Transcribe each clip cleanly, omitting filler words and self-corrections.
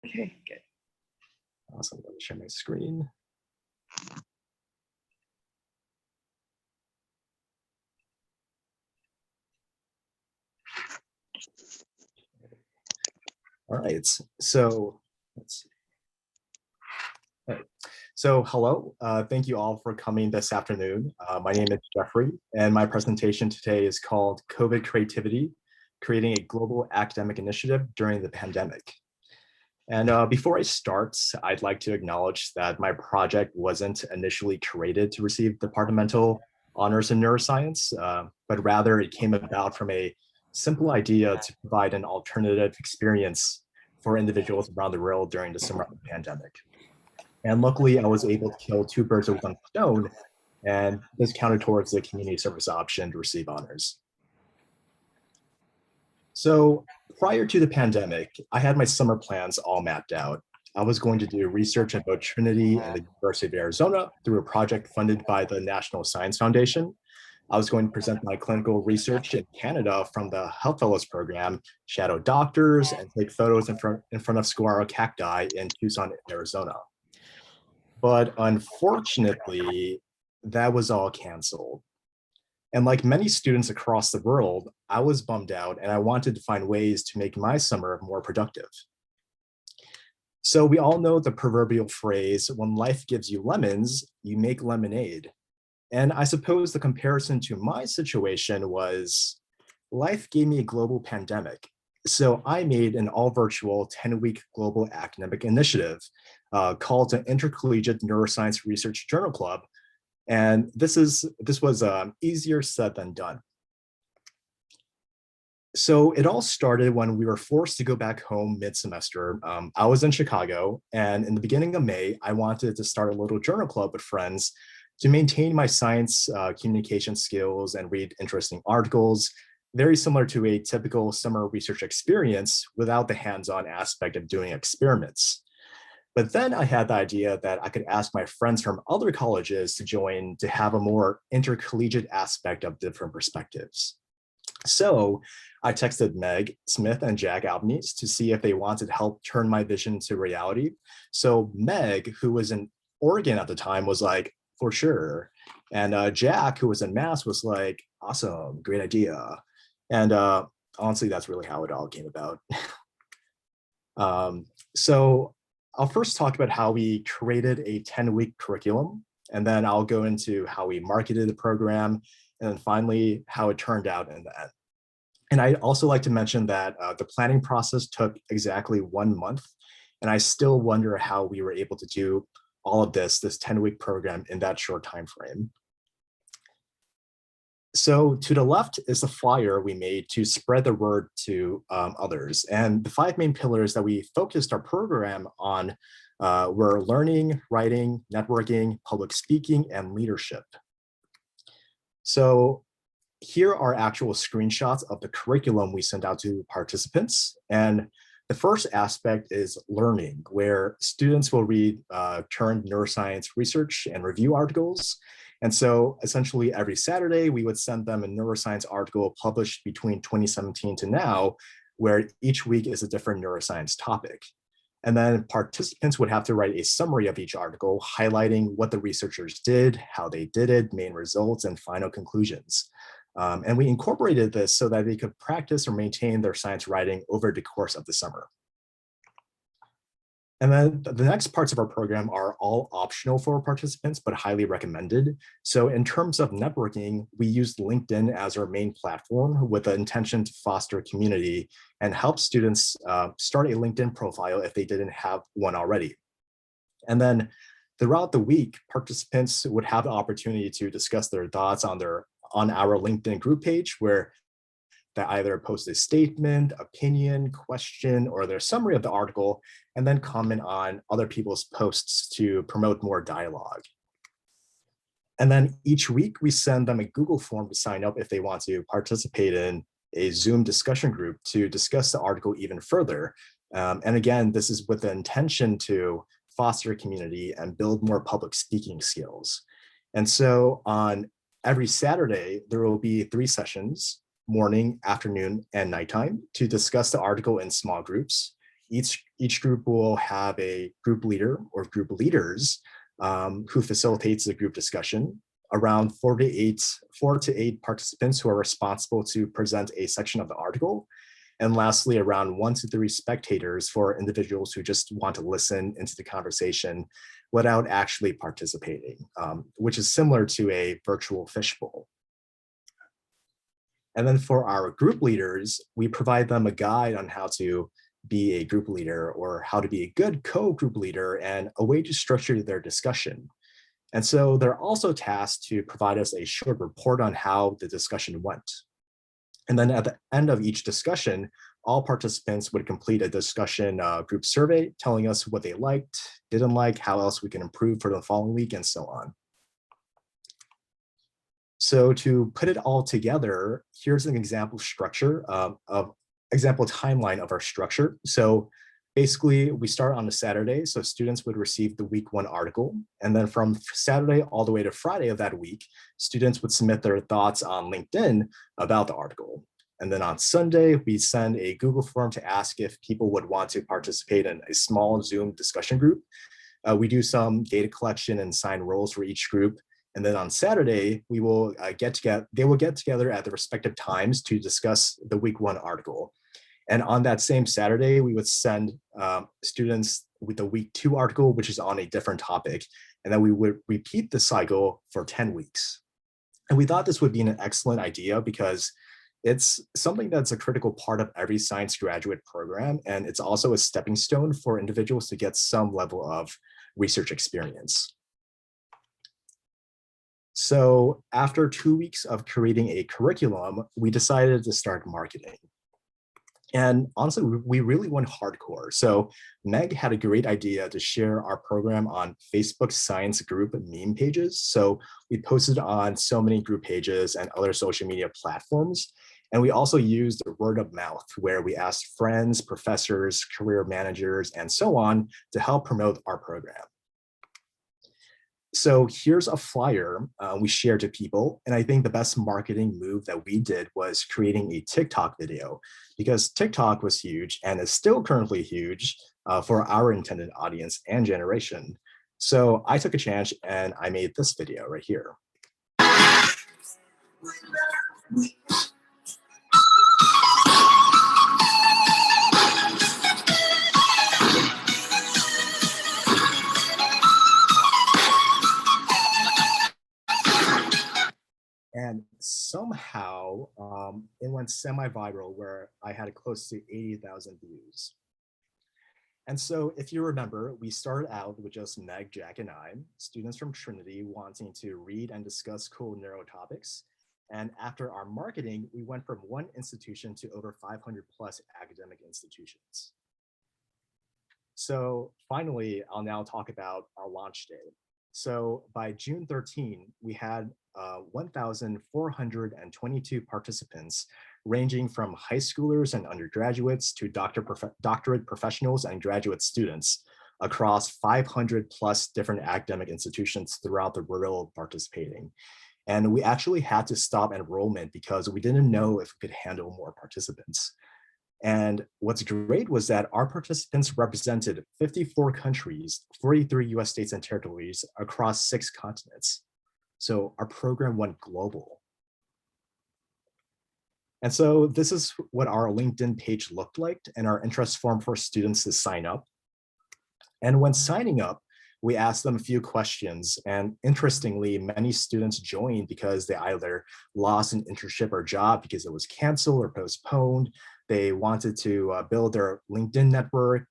Okay, good. Awesome. Let me share my screen. All right, so let's see. All right. So hello, thank you all for coming this afternoon. My name is Jeffrey, and my presentation today is called COVID Creativity, Creating a Global Academic Initiative During the Pandemic. And before I start, I'd like to acknowledge that my project wasn't initially created to receive departmental honors in neuroscience, but rather it came about from a simple idea to provide an alternative experience for individuals around the world during the summer of the pandemic. And luckily, I was able to kill two birds with one stone, and this counted towards the community service option to receive honors. So prior to the pandemic, I had my summer plans all mapped out. I was going to do research at both Trinity and the University of Arizona through a project funded by the National Science Foundation. I was going to present my clinical research in Canada from the Health Fellows Program, shadow doctors, and take photos in front of saguaro cacti in Tucson, Arizona. But unfortunately, that was all canceled. And like many students across the world, I was bummed out and I wanted to find ways to make my summer more productive. So we all know the proverbial phrase, when life gives you lemons, you make lemonade. And I suppose the comparison to my situation was, life gave me a global pandemic. So I made an all virtual 10-week global academic initiative called the Intercollegiate Neuroscience Research Journal Club. And this was easier said than done. So it all started when we were forced to go back home mid-semester. I was in Chicago, and in the beginning of May, I wanted to start a little journal club with friends to maintain my science communication skills and read interesting articles, very similar to a typical summer research experience without the hands-on aspect of doing experiments. But then I had the idea that I could ask my friends from other colleges to join to have a more intercollegiate aspect of different perspectives. So I texted Meg Smith and Jack Albanese to see if they wanted help turn my vision to reality. So Meg, who was in Oregon at the time, was like, for sure. And Jack, who was in Mass, was like, awesome, great idea. And honestly, that's really how it all came about. So I'll first talk about how we created a 10-week curriculum, and then I'll go into how we marketed the program, and then finally how it turned out in the end. And I'd also like to mention that the planning process took exactly 1 month, and I still wonder how we were able to do all of this 10-week program in that short time frame. So to the left is the flyer we made to spread the word to others. And the 5 main pillars that we focused our program on were learning, writing, networking, public speaking, and leadership. So here are actual screenshots of the curriculum we sent out to participants. And the first aspect is learning, where students will read current neuroscience research and review articles. And so essentially every Saturday, we would send them a neuroscience article published between 2017 to now, where each week is a different neuroscience topic. And then participants would have to write a summary of each article, highlighting what the researchers did, how they did it, main results, and final conclusions. And we incorporated this so that they could practice or maintain their science writing over the course of the summer. And then the next parts of our program are all optional for participants, but highly recommended. So in terms of networking, we used LinkedIn as our main platform with the intention to foster community and help students start a LinkedIn profile if they didn't have one already. And then throughout the week, participants would have the opportunity to discuss their thoughts on our LinkedIn group page, where they either post a statement, opinion, question, or their summary of the article, and then comment on other people's posts to promote more dialogue. And then each week we send them a Google form to sign up if they want to participate in a Zoom discussion group to discuss the article even further. And again, this is with the intention to foster community and build more public speaking skills. And so on every Saturday, there will be 3 sessions, morning, afternoon, and nighttime, to discuss the article in small groups. Each group will have a group leader or group leaders who facilitates the group discussion. Around 4 to 8 participants who are responsible to present a section of the article. And lastly, around 1 to 3 spectators for individuals who just want to listen into the conversation without actually participating, which is similar to a virtual fishbowl. And then for our group leaders, we provide them a guide on how to be a group leader or how to be a good co-group leader and a way to structure their discussion. And so they're also tasked to provide us a short report on how the discussion went. And then at the end of each discussion, all participants would complete a discussion group survey telling us what they liked, didn't like, how else we can improve for the following week, and so on. So to put it all together, here's an example structure example timeline of our structure. So basically, we start on a Saturday, so students would receive the week 1 article. And then from Saturday all the way to Friday of that week, students would submit their thoughts on LinkedIn about the article. And then on Sunday, we send a Google form to ask if people would want to participate in a small Zoom discussion group. We do some data collection and assign roles for each group. And then on Saturday, we will they will get together at the respective times to discuss the week 1 article. And on that same Saturday, we would send students with the week 2 article, which is on a different topic. And then we would repeat the cycle for 10 weeks. And we thought this would be an excellent idea because it's something that's a critical part of every science graduate program. And it's also a stepping stone for individuals to get some level of research experience. So after 2 weeks of creating a curriculum, we decided to start marketing. And honestly, we really went hardcore. So Meg had a great idea to share our program on Facebook science group meme pages. So we posted on so many group pages and other social media platforms. And we also used word of mouth, where we asked friends, professors, career managers, and so on to help promote our program. So here's a flyer we shared to people. And I think the best marketing move that we did was creating a TikTok video, because TikTok was huge and is still currently huge for our intended audience and generation. So I took a chance and I made this video right here. And somehow it went semi-viral, where I had close to 80,000 views. And so if you remember, we started out with just Meg, Jack, and I, students from Trinity wanting to read and discuss cool neuro topics. And after our marketing, we went from 1 institution to over 500 plus academic institutions. So finally, I'll now talk about our launch day. So by June 13, we had 1,422 participants, ranging from high schoolers and undergraduates to doctorate professionals and graduate students across 500 plus different academic institutions throughout the world participating. And we actually had to stop enrollment because we didn't know if we could handle more participants. And what's great was that our participants represented 54 countries, 43 US states and territories across 6 continents. So our program went global. And so this is what our LinkedIn page looked like and our interest form for students to sign up. And when signing up, we asked them a few questions. And interestingly, many students joined because they either lost an internship or job because it was canceled or postponed. They wanted to build their LinkedIn network,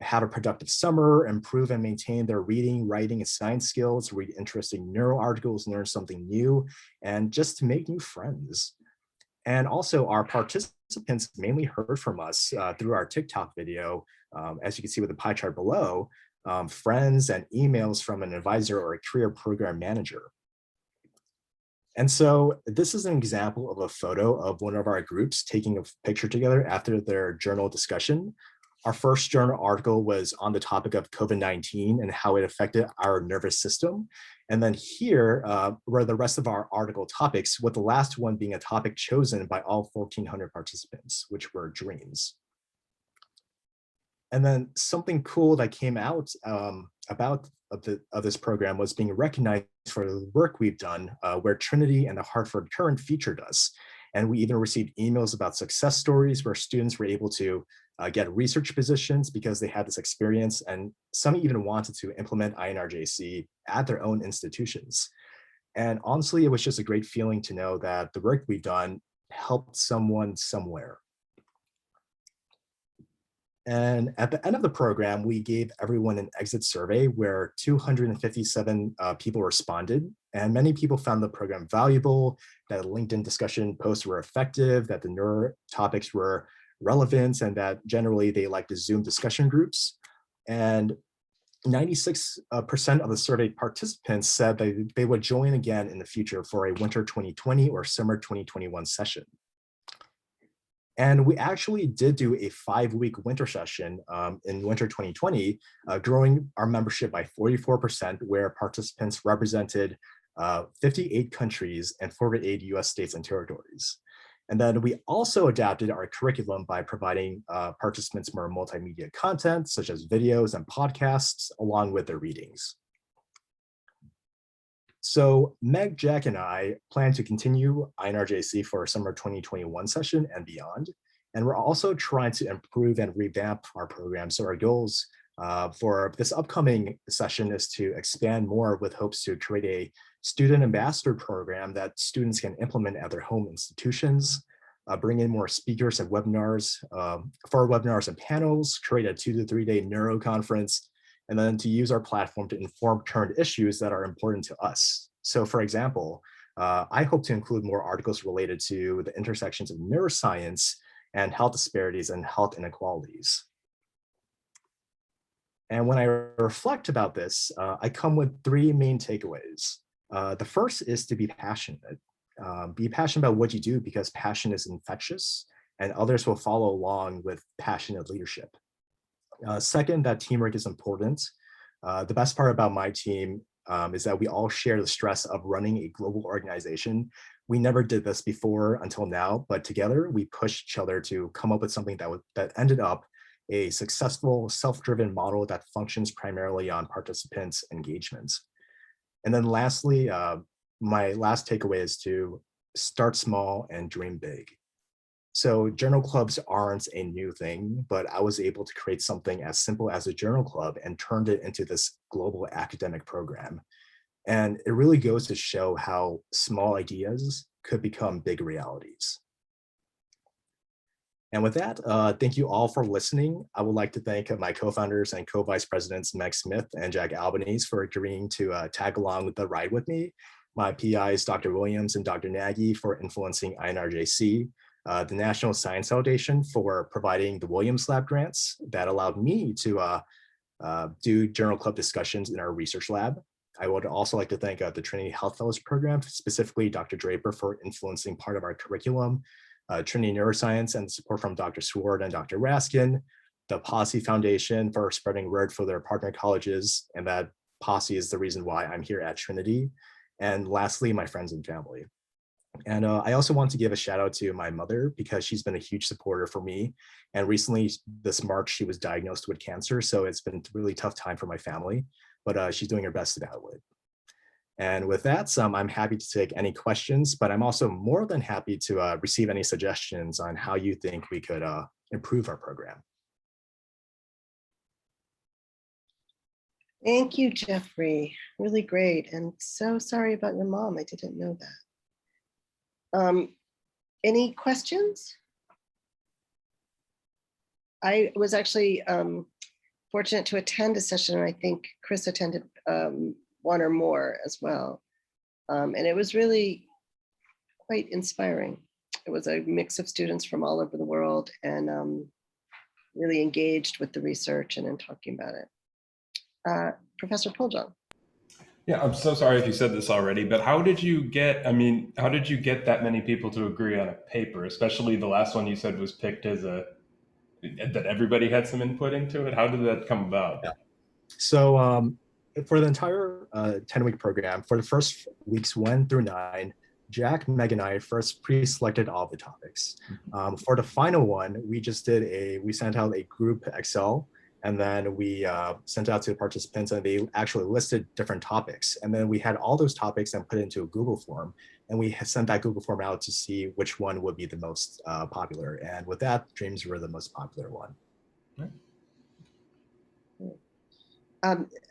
have a productive summer, improve and maintain their reading, writing, and science skills, read interesting neuro articles, learn something new, and just to make new friends. And also our participants mainly heard from us through our TikTok video, as you can see with the pie chart below, friends and emails from an advisor or a career program manager. And so this is an example of a photo of one of our groups taking a picture together after their journal discussion. Our first journal article was on the topic of COVID-19 and how it affected our nervous system. And then here were the rest of our article topics, with the last one being a topic chosen by all 1,400 participants, which were dreams. And then something cool that came out of this program was being recognized for the work we've done, where Trinity and the Hartford Current featured us. And we even received emails about success stories where students were able to get research positions because they had this experience, and some even wanted to implement INRJC at their own institutions. And honestly, it was just a great feeling to know that the work we've done helped someone somewhere. And at the end of the program, we gave everyone an exit survey where 257 people responded. And many people found the program valuable, that LinkedIn discussion posts were effective, that the neuro topics were relevant, and that generally they liked the Zoom discussion groups. And 96% of the survey participants said they would join again in the future for a winter 2020 or summer 2021 session. And we actually did do a 5-week winter session in winter 2020, growing our membership by 44%, where participants represented 58 countries and 48 US states and territories. And then we also adapted our curriculum by providing participants more multimedia content, such as videos and podcasts, along with their readings. So Meg, Jack, and I plan to continue INRJC for summer 2021 session and beyond. And we're also trying to improve and revamp our program. So our goals for this upcoming session is to expand more with hopes to create a student ambassador program that students can implement at their home institutions, bring in more speakers and webinars for our webinars and panels, create a 2 to 3 day neuro conference, and then to use our platform to inform current issues that are important to us. So for example, I hope to include more articles related to the intersections of neuroscience and health disparities and health inequalities. And when I reflect about this, I come with 3 main takeaways. The first is to be passionate. Be passionate about what you do because passion is infectious and others will follow along with passionate leadership. Second, that teamwork is important. The best part about my team is that we all share the stress of running a global organization. We never did this before until now, but together we pushed each other to come up with something that ended up a successful self-driven model that functions primarily on participants' engagement. And then lastly, my last takeaway is to start small and dream big. So journal clubs aren't a new thing, but I was able to create something as simple as a journal club and turned it into this global academic program. And it really goes to show how small ideas could become big realities. And with that, thank you all for listening. I would like to thank my co-founders and co-vice presidents, Meg Smith and Jack Albanese, for agreeing to tag along with the ride with me. My PIs, Dr. Williams and Dr. Nagy, for influencing INRJC. The National Science Foundation for providing the Williams Lab grants that allowed me to do journal club discussions in our research lab. I would also like to thank the Trinity Health Fellows Program, specifically Dr. Draper, for influencing part of our curriculum, Trinity Neuroscience and support from Dr. Sword and Dr. Raskin, the Posse Foundation for spreading word for their partner colleges, and that Posse is the reason why I'm here at Trinity. And lastly, my friends and family. And I also want to give a shout out to my mother because she's been a huge supporter for me. And recently, this March, she was diagnosed with cancer. So it's been a really tough time for my family, but she's doing her best to battle it. And with that, I'm happy to take any questions, but I'm also more than happy to receive any suggestions on how you think we could improve our program. Thank you, Jeffrey. Really great. And so sorry about your mom. I didn't know that. Any questions? I was actually fortunate to attend a session, and I think Chris attended one or more as well. And it was really quite inspiring. It was a mix of students from all over the world and really engaged with the research and in talking about it. Professor Poljon. Yeah, I'm so sorry if you said this already, but how did you get that many people to agree on a paper, especially the last one you said was picked as that everybody had some input into it? How did that come about? Yeah. So for the entire 10-week program, for the first weeks 1 through 9, Jack, Meg, and I first pre-selected all the topics. For the final one, we sent out a group Excel, And then we sent out to the participants, and they actually listed different topics. And then we had all those topics and put it into a Google form. And we sent that Google form out to see which one would be the most popular. And with that, dreams were the most popular one.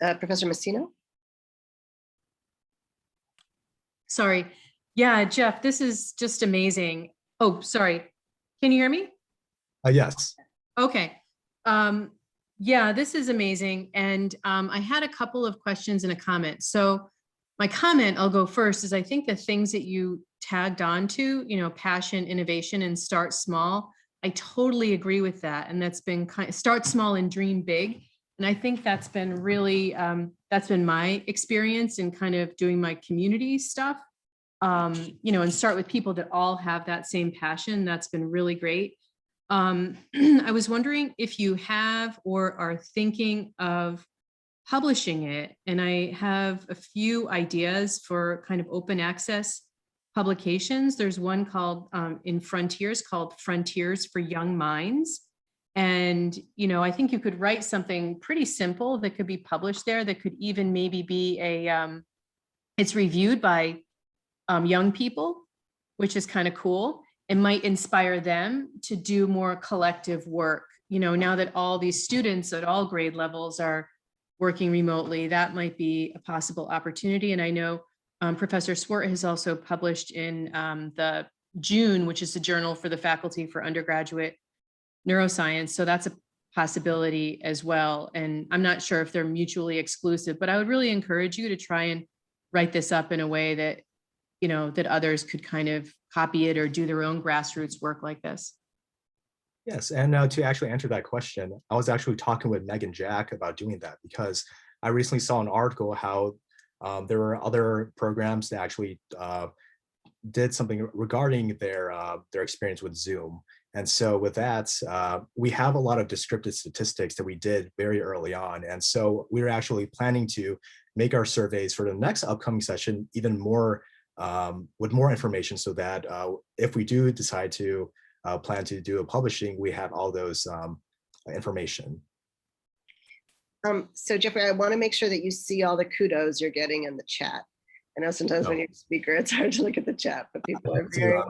Professor Messino? Sorry. Yeah, Jeff, this is just amazing. Oh, sorry. Can you hear me? Yes. Okay. Yeah, this is amazing. And I had a couple of questions and a comment. So my comment, I'll go first, is I think the things that you tagged on to, passion, innovation, and start small, I totally agree with that. And that's been start small and dream big. And I think that's been really, that's been my experience in kind of doing my community stuff, and start with people that all have that same passion. That's been really great. I was wondering if you have or are thinking of publishing it. And I have a few ideas for kind of open access publications. There's one called in Frontiers called Frontiers for Young Minds. And, I think you could write something pretty simple that could be published there, that could even maybe be it's reviewed by young people, which is kind of cool. It might inspire them to do more collective work. Now that all these students at all grade levels are working remotely, that might be a possible opportunity. And I know Professor Swart has also published in the June, which is the Journal for the Faculty for Undergraduate Neuroscience. So that's a possibility as well. And I'm not sure if they're mutually exclusive, but I would really encourage you to try and write this up in a way that, that others could kind of copy it or do their own grassroots work like this. Yes, and to actually answer that question, I was actually talking with Meg and Jack about doing that, because I recently saw an article how there were other programs that actually did something regarding their experience with Zoom. And so with that, we have a lot of descriptive statistics that we did very early on. And so we were actually planning to make our surveys for the next upcoming session even more with more information, so that if we do decide to plan to do a publishing, we have all those information. So Jeffrey, I want to make sure that you see all the kudos you're getting in the chat. I know sometimes when you're a speaker, it's hard to look at the chat, but people are very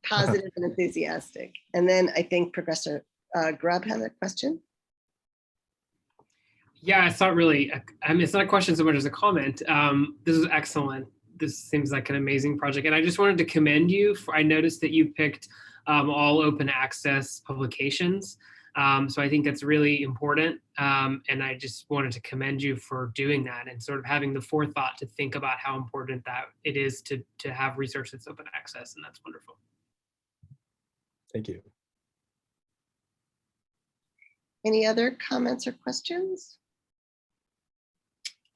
positive and enthusiastic. And then I think Professor Grubb had a question. Yeah, it's not really, it's not a question so much as a comment. This is excellent. This seems like an amazing project. And I just wanted to commend you I noticed that you picked all open access publications. So I think that's really important. And I just wanted to commend you for doing that and sort of having the forethought to think about how important that it is to have research that's open access. And that's wonderful. Thank you. Any other comments or questions?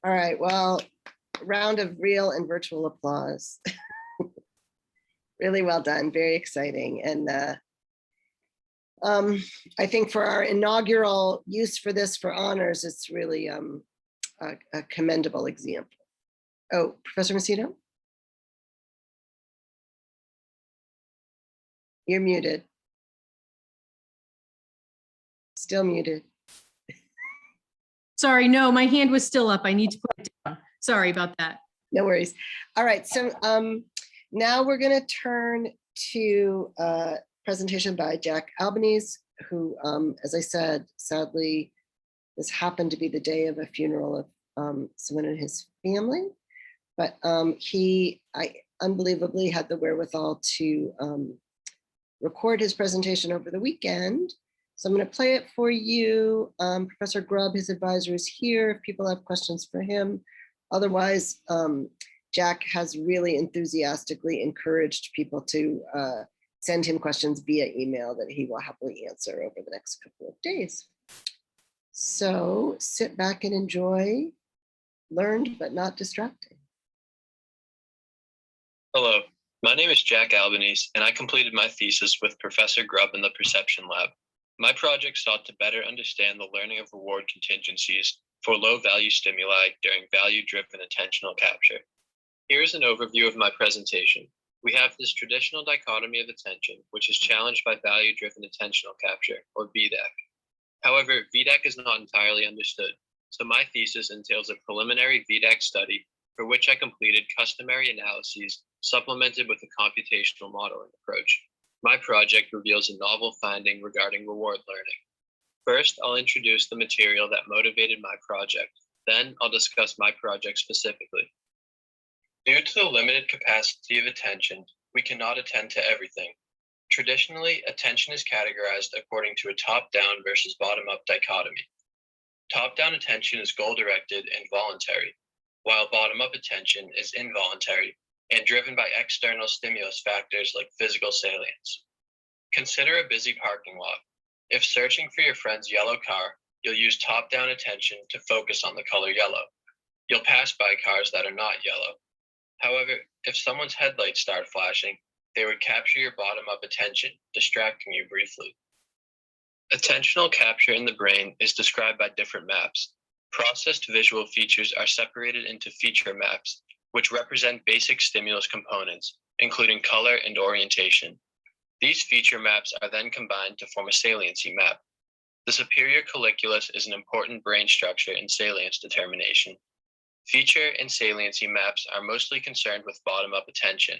All right, well, a round of real and virtual applause. Really well done, very exciting. And I think for our inaugural use for this for honors, it's really a commendable example. Oh, Professor Macedo? You're muted. Still muted. Sorry, no, my hand was still up. I need to put it down. Sorry about that. No worries. All right, so now we're going to turn to a presentation by Jack Albanese, who, as I said, sadly, this happened to be the day of a funeral of someone in his family, but he unbelievably had the wherewithal to record his presentation over the weekend. So I'm going to play it for you. Professor Grubb, his advisor, is here if people have questions for him. Otherwise, Jack has really enthusiastically encouraged people to send him questions via email that he will happily answer over the next couple of days. So sit back and enjoy learned but not distracting. Hello, my name is Jack Albanese, and I completed my thesis with Professor Grubb in the Perception Lab. My project sought to better understand the learning of reward contingencies for low-value stimuli during value-driven attentional capture. Here is an overview of my presentation. We have this traditional dichotomy of attention, which is challenged by value-driven attentional capture, or VDAC. However, VDAC is not entirely understood, so my thesis entails a preliminary VDAC study for which I completed customary analyses supplemented with a computational modeling approach. My project reveals a novel finding regarding reward learning. First, I'll introduce the material that motivated my project. Then I'll discuss my project specifically. Due to the limited capacity of attention, we cannot attend to everything. Traditionally, attention is categorized according to a top-down versus bottom-up dichotomy. Top-down attention is goal-directed and voluntary, while bottom-up attention is involuntary and driven by external stimulus factors like physical salience. Consider a busy parking lot. If searching for your friend's yellow car, you'll use top-down attention to focus on the color yellow. You'll pass by cars that are not yellow. However, if someone's headlights start flashing, they would capture your bottom-up attention, distracting you briefly. Attentional capture in the brain is described by different maps. Processed visual features are separated into feature maps, which represent basic stimulus components, including color and orientation. These feature maps are then combined to form a saliency map. The superior colliculus is an important brain structure in salience determination. Feature and saliency maps are mostly concerned with bottom-up attention,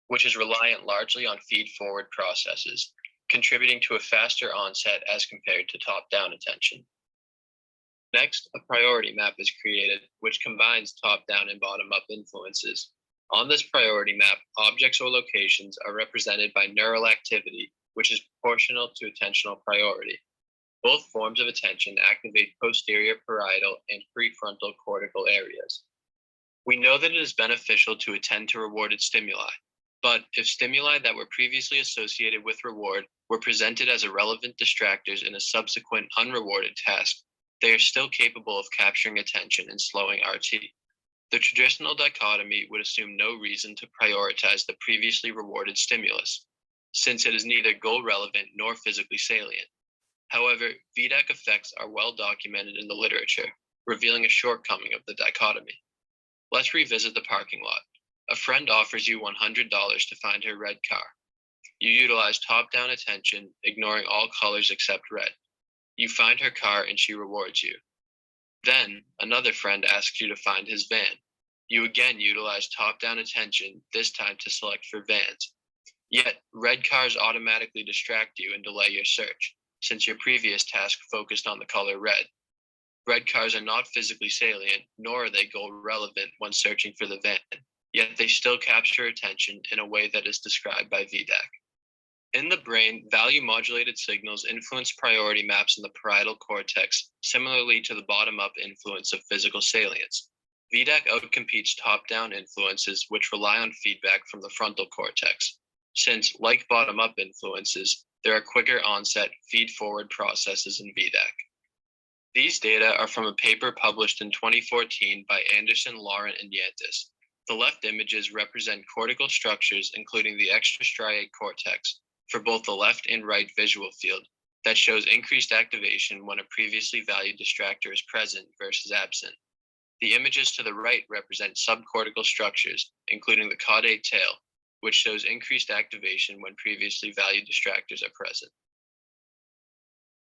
which is reliant largely on feed-forward processes, contributing to a faster onset as compared to top-down attention. Next, a priority map is created, which combines top-down and bottom-up influences. On this priority map, objects or locations are represented by neural activity, which is proportional to attentional priority. Both forms of attention activate posterior parietal and prefrontal cortical areas. We know that it is beneficial to attend to rewarded stimuli, but if stimuli that were previously associated with reward were presented as irrelevant distractors in a subsequent unrewarded task, they are still capable of capturing attention and slowing RT. The traditional dichotomy would assume no reason to prioritize the previously rewarded stimulus, since it is neither goal relevant nor physically salient. However, VDAC effects are well documented in the literature, revealing a shortcoming of the dichotomy. Let's revisit the parking lot. A friend offers you $100 to find her red car. You utilize top-down attention, ignoring all colors except red. You find her car and she rewards you. Then, another friend asks you to find his van. You again utilize top-down attention, this time to select for vans. Yet, red cars automatically distract you and delay your search, since your previous task focused on the color red. Red cars are not physically salient, nor are they goal relevant when searching for the van, yet they still capture attention in a way that is described by VDAC. In the brain, value-modulated signals influence priority maps in the parietal cortex, similarly to the bottom-up influence of physical salience. VDAC outcompetes top-down influences which rely on feedback from the frontal cortex, since, like bottom-up influences, there are quicker onset feed-forward processes in VDAC. These data are from a paper published in 2014 by Anderson, Laurent, and Yantis. The left images represent cortical structures, including the extrastriate cortex, for both the left and right visual field, that shows increased activation when a previously valued distractor is present versus absent. The images to the right represent subcortical structures, including the caudate tail, which shows increased activation when previously valued distractors are present.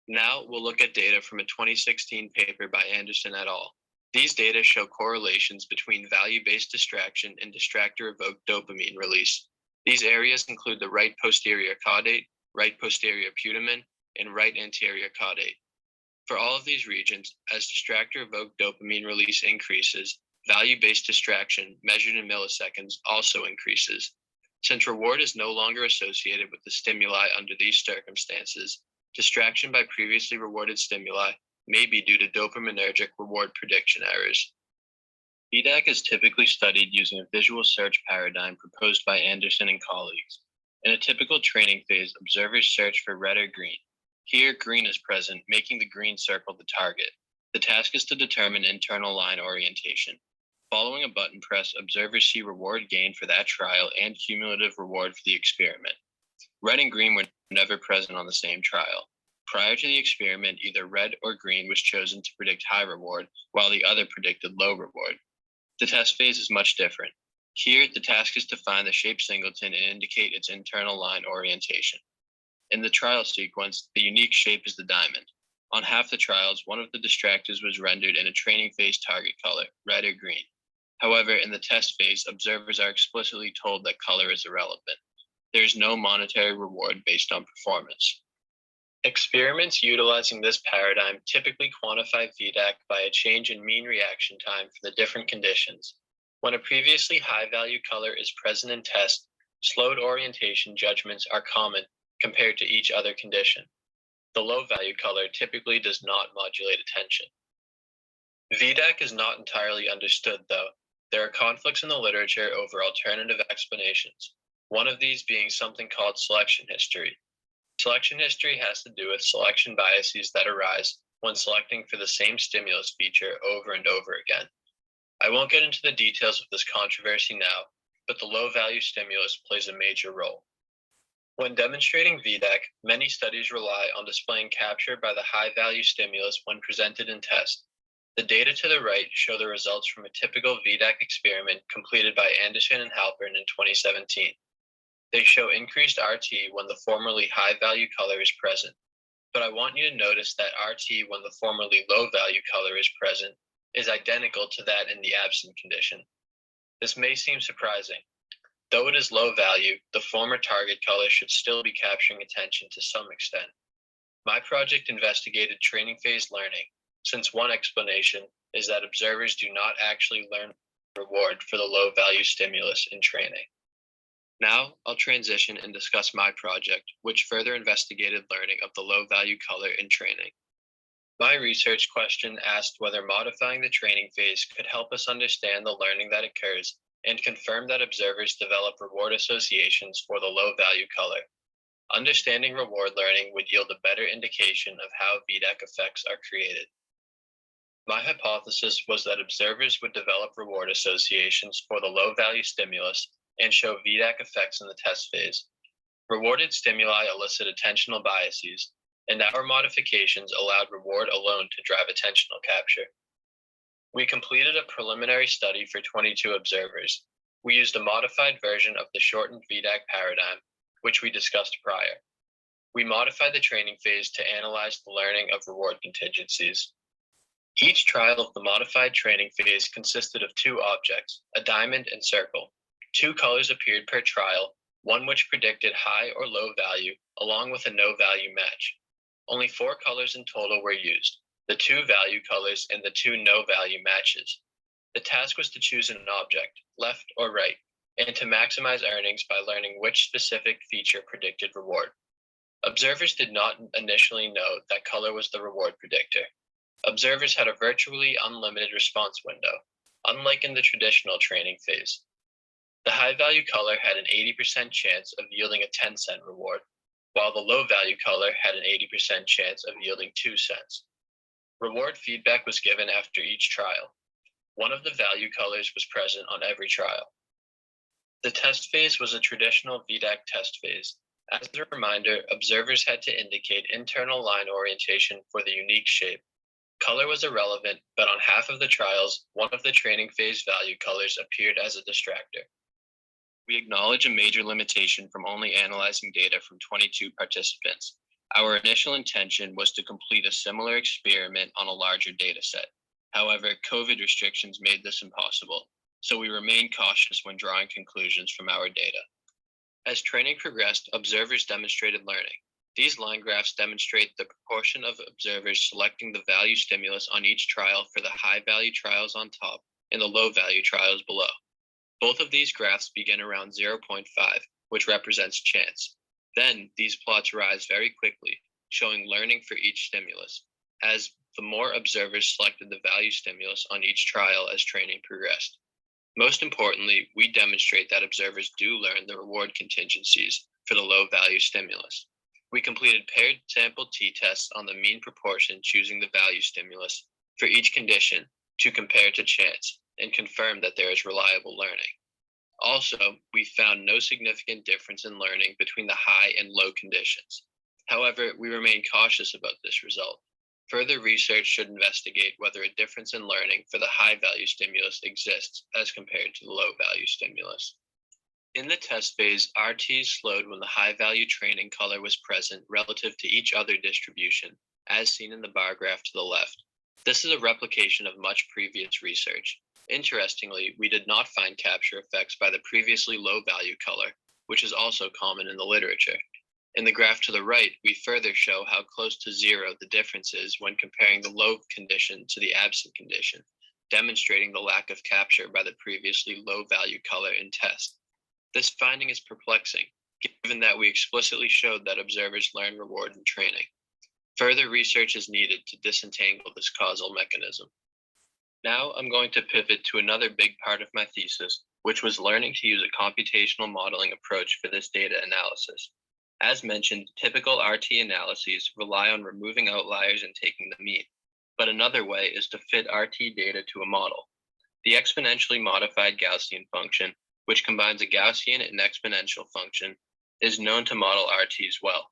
Now we'll look at data from a 2016 paper by Anderson et al. These data show correlations between value-based distraction and distractor-evoked dopamine release. These areas include the right posterior caudate, right posterior putamen, and right anterior caudate. For all of these regions, as distractor-evoked dopamine release increases, value-based distraction, measured in milliseconds, also increases. Since reward is no longer associated with the stimuli under these circumstances, distraction by previously rewarded stimuli may be due to dopaminergic reward prediction errors. VDAC is typically studied using a visual search paradigm proposed by Anderson and colleagues. In a typical training phase, observers search for red or green. Here, green is present, making the green circle the target. The task is to determine internal line orientation. Following a button press, observers see reward gain for that trial and cumulative reward for the experiment. Red and green were never present on the same trial. Prior to the experiment, either red or green was chosen to predict high reward, while the other predicted low reward. The test phase is much different. Here, the task is to find the shape singleton and indicate its internal line orientation. In the trial sequence, the unique shape is the diamond. On half the trials, one of the distractors was rendered in a training phase target color, red or green. However, in the test phase, observers are explicitly told that color is irrelevant. There is no monetary reward based on performance. Experiments utilizing this paradigm typically quantify VDAC by a change in mean reaction time for the different conditions. When a previously high-value color is present in test, slowed orientation judgments are common compared to each other condition. The low-value color typically does not modulate attention. VDAC is not entirely understood, though. There are conflicts in the literature over alternative explanations, one of these being something called selection history. Selection history has to do with selection biases that arise when selecting for the same stimulus feature over and over again. I won't get into the details of this controversy now, but the low-value stimulus plays a major role. When demonstrating VDAC, many studies rely on displaying capture by the high-value stimulus when presented in test. The data to the right show the results from a typical VDAC experiment completed by Anderson and Halpern in 2017. They show increased RT when the formerly high-value color is present, but I want you to notice that RT when the formerly low-value color is present is identical to that in the absent condition. This may seem surprising. Though it is low value, the former target color should still be capturing attention to some extent. My project investigated training phase learning, since one explanation is that observers do not actually learn reward for the low value stimulus in training. Now I'll transition and discuss my project, which further investigated learning of the low value color in training. My research question asked whether modifying the training phase could help us understand the learning that occurs and confirm that observers develop reward associations for the low value color. Understanding reward learning would yield a better indication of how VDAC effects are created. My hypothesis was that observers would develop reward associations for the low value stimulus and show VDAC effects in the test phase. Rewarded stimuli elicit attentional biases, and our modifications allowed reward alone to drive attentional capture. We completed a preliminary study for 22 observers. We used a modified version of the shortened VDAC paradigm, which we discussed prior. We modified the training phase to analyze the learning of reward contingencies. Each trial of the modified training phase consisted of two objects, a diamond and circle. Two colors appeared per trial, one which predicted high or low value, along with a no value match. Only 4 colors in total were used, the 2 value colors and the 2 no value matches. The task was to choose an object, left or right, and to maximize earnings by learning which specific feature predicted reward. Observers did not initially know that color was the reward predictor. Observers had a virtually unlimited response window, unlike in the traditional training phase. The high value color had an 80% chance of yielding a 10-cent reward, while the low value color had an 80% chance of yielding 2 cents. Reward feedback was given after each trial. One of the value colors was present on every trial. The test phase was a traditional VDAC test phase. As a reminder, observers had to indicate internal line orientation for the unique shape. Color was irrelevant, but on half of the trials, one of the training phase value colors appeared as a distractor. We acknowledge a major limitation from only analyzing data from 22 participants. Our initial intention was to complete a similar experiment on a larger data set. However, COVID restrictions made this impossible, so we remained cautious when drawing conclusions from our data. As training progressed, observers demonstrated learning. These line graphs demonstrate the proportion of observers selecting the value stimulus on each trial for the high value trials on top and the low value trials below. Both of these graphs begin around 0.5, which represents chance. Then these plots rise very quickly, showing learning for each stimulus, as the more observers selected the value stimulus on each trial as training progressed. Most importantly, we demonstrate that observers do learn the reward contingencies for the low value stimulus. We completed paired sample t-tests on the mean proportion choosing the value stimulus for each condition to compare to chance and confirm that there is reliable learning. Also, we found no significant difference in learning between the high and low conditions. However, we remain cautious about this result. Further research should investigate whether a difference in learning for the high value stimulus exists as compared to the low value stimulus. In the test phase, RT slowed when the high value training color was present relative to each other distribution. as seen in the bar graph to the left. This is a replication of much previous research. Interestingly, we did not find capture effects by the previously low value color, which is also common in the literature. In the graph to the right, we further show how close to zero the difference is when comparing the low condition to the absent condition, demonstrating the lack of capture by the previously low value color in test. This finding is perplexing, given that we explicitly showed that observers learn reward in training. Further research is needed to disentangle this causal mechanism. Now I'm going to pivot to another big part of my thesis, which was learning to use a computational modeling approach for this data analysis. As mentioned, typical RT analyses rely on removing outliers and taking the mean, but another way is to fit RT data to a model. The exponentially modified Gaussian function, which combines a Gaussian and exponential function, is known to model RTs well.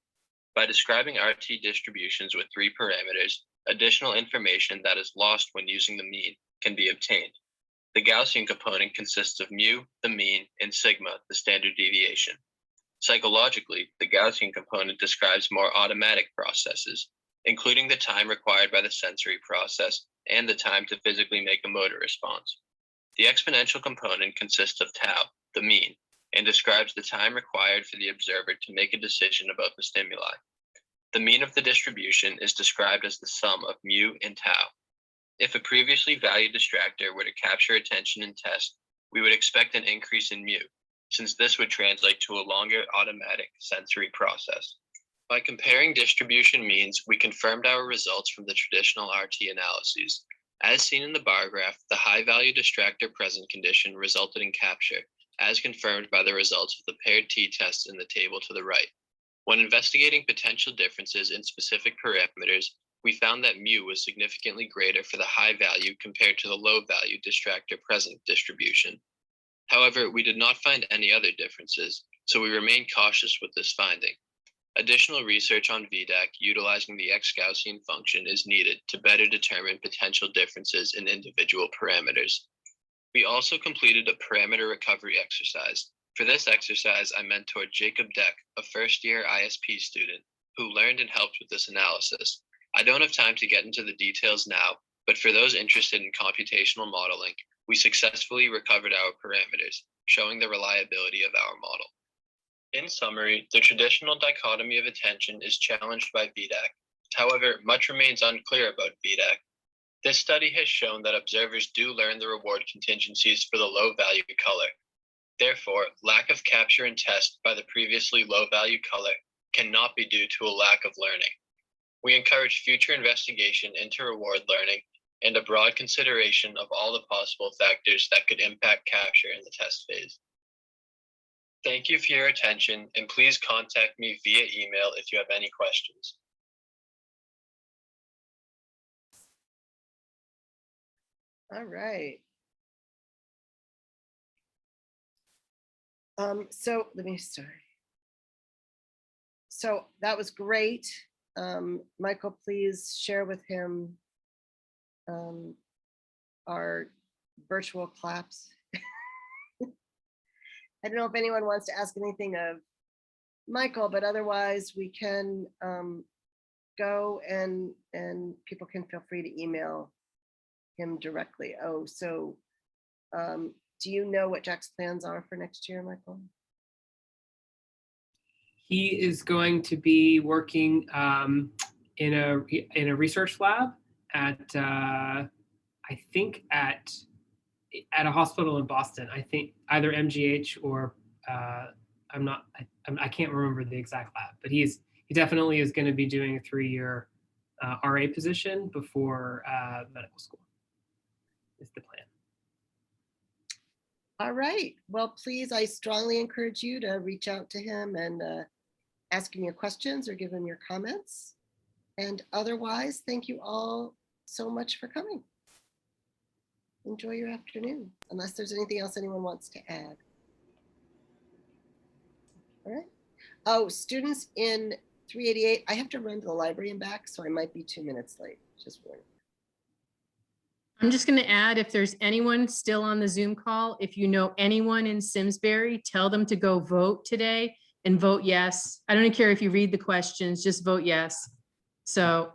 By describing RT distributions with 3 parameters, additional information that is lost when using the mean can be obtained. The Gaussian component consists of mu, the mean, and sigma, the standard deviation. Psychologically, the Gaussian component describes more automatic processes, including the time required by the sensory process and the time to physically make a motor response. The exponential component consists of tau, the mean, and describes the time required for the observer to make a decision about the stimuli. The mean of the distribution is described as the sum of mu and tau. If a previously valued distractor were to capture attention in test, we would expect an increase in mu, since this would translate to a longer automatic sensory process. By comparing distribution means, we confirmed our results from the traditional RT analyses. As seen in the bar graph, the high value distractor present condition resulted in capture, as confirmed by the results of the paired t-tests in the table to the right. When investigating potential differences in specific parameters, we found that mu was significantly greater for the high value compared to the low value distractor present distribution. However, we did not find any other differences, so we remain cautious with this finding. Additional research on VDAC utilizing the X-Gaussian function is needed to better determine potential differences in individual parameters. We also completed a parameter recovery exercise. For this exercise, I mentored Jacob Deck, a first-year ISP student, who learned and helped with this analysis. I don't have time to get into the details now, but for those interested in computational modeling, we successfully recovered our parameters, showing the reliability of our model. In summary, the traditional dichotomy of attention is challenged by VDAC. However, much remains unclear about VDAC. This study has shown that observers do learn the reward contingencies for the low value color. Therefore, lack of capture and test by the previously low value color cannot be due to a lack of learning. We encourage future investigation into reward learning and a broad consideration of all the possible factors that could impact capture in the test phase. Thank you for your attention, and please contact me via email if you have any questions. All right. So let me start. So that was great. Michael, please share with him our virtual claps. I don't know if anyone wants to ask anything of Michael, but otherwise we can go and people can feel free to email him directly. Oh, so do you know what Jack's plans are for next year, Michael? He is going to be working in a research lab at I think at a hospital in Boston. I think either MGH or I can't remember the exact lab, but he definitely is going to be doing a 3-year RA position before medical school. Is the plan. All right. Well, please, I strongly encourage you to reach out to him and ask him your questions or give him your comments. And otherwise, thank you all so much for coming. Enjoy your afternoon, unless there's anything else anyone wants to add. All right. Oh, students in 388, I have to run to the library and back, so I might be 2 minutes late. Just warning. I'm just going to add, if there's anyone still on the Zoom call, if you know anyone in Simsbury, tell them to go vote today and vote yes. I don't care if you read the questions, just vote yes. So.